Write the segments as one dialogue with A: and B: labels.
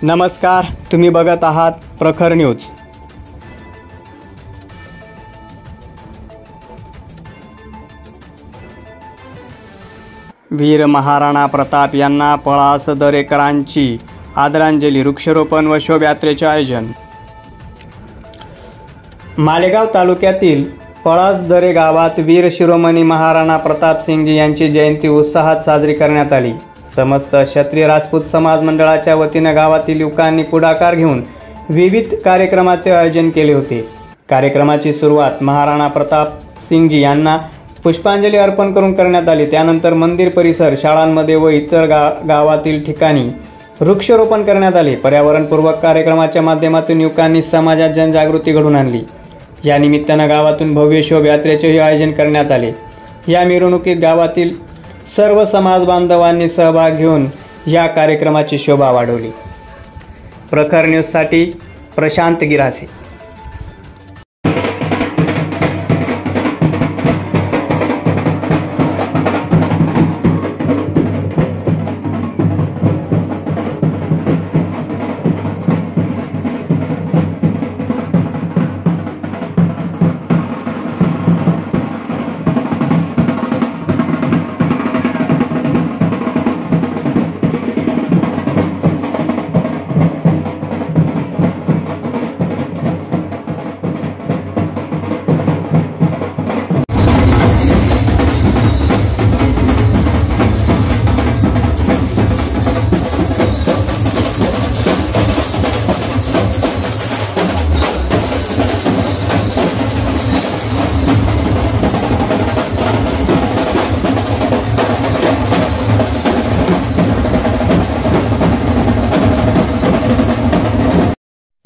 A: नमस्कार, तुम्ही बघत आहात प्रखर न्यूज। वीर महाराणा प्रताप यांना पळास दरेकरांची आदरांजली, वृक्षारोपण व शोभायात्रेचे आयोजन। मालेगाव तालुक्यातील पळासदरे गावात वीर शिरोमणी महाराणा प्रताप सिंगजी यांची जयंती उत्साहात साजरी करण्यात आली। समस्त क्षत्रिय राजपूत समाज मंडळाच्या वतीने गावातील युवकांनी पुढाकार घेऊन विविध कार्यक्रमाचे आयोजन केले होते। कार्यक्रमाची सुरुवात महाराणा प्रताप सिंगजी यांना पुष्पांजली अर्पण करून करण्यात आली। त्यानंतर मंदिर परिसर, शाळांमध्ये व इतर गावातील ठिकाणी वृक्षारोपण करण्यात आले। पर्यावरणपूर्वक कार्यक्रमाच्या माध्यमातून युवकांनी समाजात जनजागृती घडवून आणली। या निमित्ताने गावातून भव्य शोभायात्रेचेही आयोजन करण्यात आले। या मिरवणुकीत गावातील सर्व समाज बांधवांनी सहभाग घेऊन या कार्यक्रमाची शोभा वाढवली। प्रखर न्यूजसाठी प्रशांत गिरासे।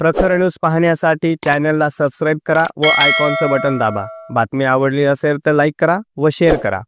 A: प्रखर न्यूज पाहण्यासाठी चॅनलला सबस्क्राइब करा व आयकॉनचं बटन दाबा। बातमी आवडली असेल तर लाईक करा व शेअर करा।